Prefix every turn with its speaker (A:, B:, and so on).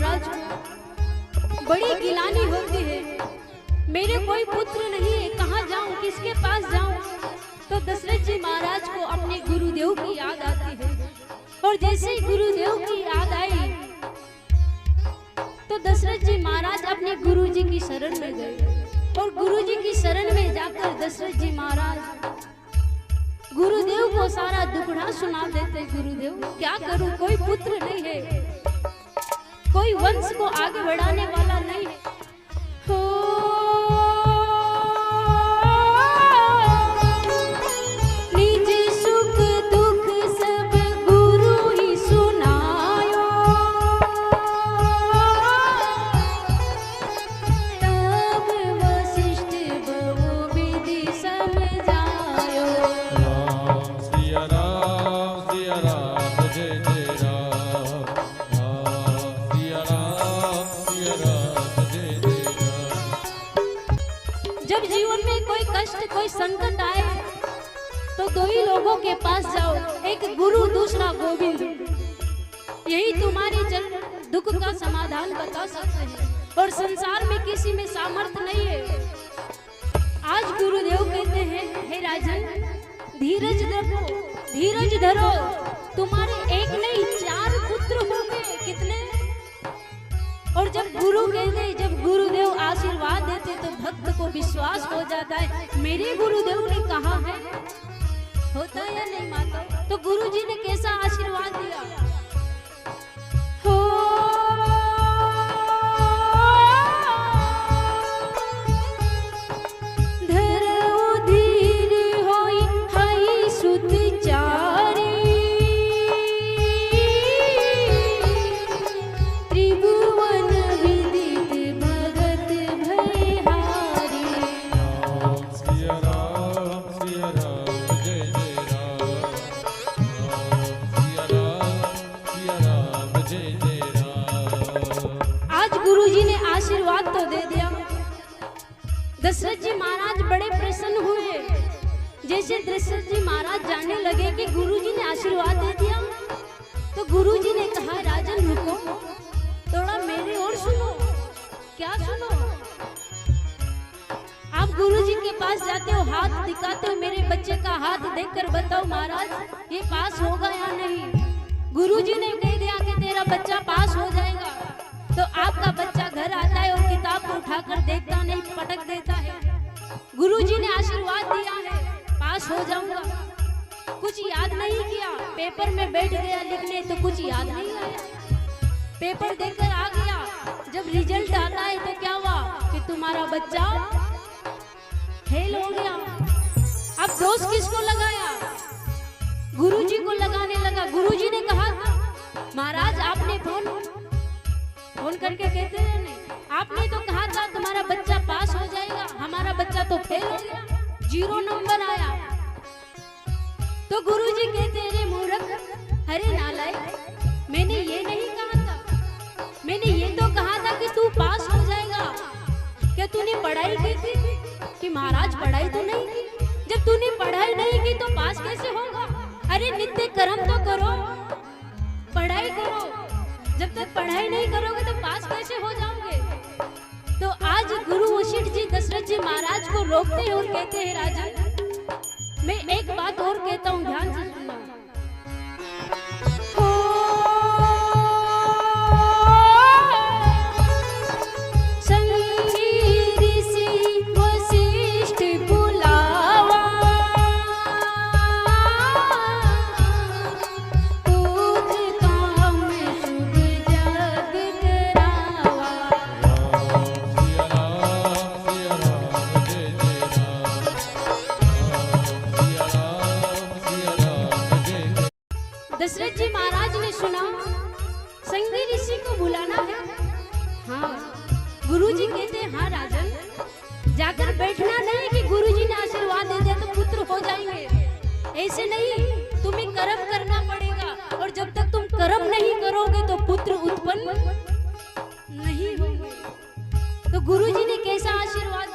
A: महाराज बड़ी गिलानी होती है, मेरे कोई पुत्र नहीं है, कहाँ जाऊं, किसके पास जाऊं। तो दशरथ जी महाराज को अपने गुरुदेव की याद आती है, और जैसे ही गुरुदेव की याद आई तो दशरथ जी महाराज अपने गुरुजी की शरण में गए, और गुरुजी की शरण में जाकर दशरथ जी महाराज गुरुदेव को सारा दुखड़ा सुना देते। गुरुदेव क्या करूं, कोई पुत्र नहीं है, कोई वंश को आगे बढ़ाने वाला नहीं हो। निज सुख दुख सब गुरु ही सुनायो, तब वशिष्ठ बहु विधि समझायो।
B: सिया राम जय जय राम, सिया राम जय जय राम।
A: जब जीवन में कोई कष्ट कोई संकट आए तो दो ही लोगों के पास जाओ, एक गुरु दूसरा गोविंद। यही तुम्हारी दुख का समाधान बता सकते हैं, और संसार में किसी में सामर्थ्य नहीं है। आज गुरुदेव कहते हैं, हे राजन धीरज धरो, धीरज धरो, तुम्हारे एक नहीं 4 पुत्र होंगे। कितने? और जब गुरु कहते, जब गुरुदेव आशीर्वाद देते तो भक्त को विश्वास हो जाता है, मेरे गुरुदेव ने कहा है, होता है या नहीं माता? तो गुरुजी ने कैसा आशीर्वाद दिया हो। धरो धीर होई हई सुत चारी, त्रिभुवन विदित भगत भयहारी।
B: सिया राम जय जय राम, सिया राम जय जय राम।
A: आज गुरुजी ने आशीर्वाद तो दे दिया। दशरथ जी महाराज बड़े प्रसन्न हुए। जैसे दशरथ जी महाराज जानने लगे कि गुरुजी ने आशीर्वाद दे दिया, तो गुरुजी ने कहा, राजन रुको, थोड़ा मेरे और सुनो। क्या सुनो? आप गुरुजी के पास जाते हो, हाथ दिखाते हो, मेरे बच्चे का हाथ देखकर बताओ महाराज ये पास होगा या नहीं। गुरुजी ने कह दिया कि तेरा बच्चा पास हो जाएगा, तो आपका बच्चा घर आता है और किताब को उठाकर देखता नहीं, पटक देता है। गुरुजी ने आशीर्वाद दिया है, पास हो जाऊंगा। कुछ याद नहीं किया, पेपर में बैठ गया लिखने, तो कुछ याद नहीं आया, पेपर देकर आ गया। जब रिजल्ट आता है तो क्या हुआ कि तुम्हारा बच्चा फेल हो गया। अब दोष किसको लगाया? गुरुजी को लगाने लगा। गुरुजी ने कहा, महाराज आपने फोन करके कहते हैं नहीं, आपने तो कहा था तुम्हारा बच्चा पास हो जाएगा, हमारा बच्चा तो फेल हो गया, 0 नंबर आया। तो गुरुजी कहते हैं, अरे मूर्ख, अरे नालायक, मैंने ये नहीं कहा था, मैंने ये तो कहा था कि तू पास हो जाएगा। क्या तूने पढ़ाई की थी? कि महाराज पढ़ाई तो नहीं की। जब तूने पढ़ाई नहीं की तो पास कैसे होगा? अरे नित्य कर्म तो करो, पढ़ाई करो। जब तक पढ़ाई नहीं करोगे तो पास कैसे हो जाओगे? तो आज गुरु वशिष्ठ जी दशरथ जी महाराज को रोकते हैं और कहते हैं, राजन मैं एक बात और कहता हूँ, ध्यान से सुनना। दशरथ जी महाराज ने सुना संगी ऋषि को बुलाना है। हाँ, गुरुजी कहते हैं, हाँ राजन जाकर बैठना नहीं कि गुरुजी ने आशीर्वाद दे दिया तो पुत्र हो जाएंगे, ऐसे नहीं, तुम्हें कर्म करना पड़ेगा, और जब तक तुम कर्म नहीं करोगे तो पुत्र उत्पन्न नहीं होंगे। तो गुरुजी ने कैसा आशीर्वाद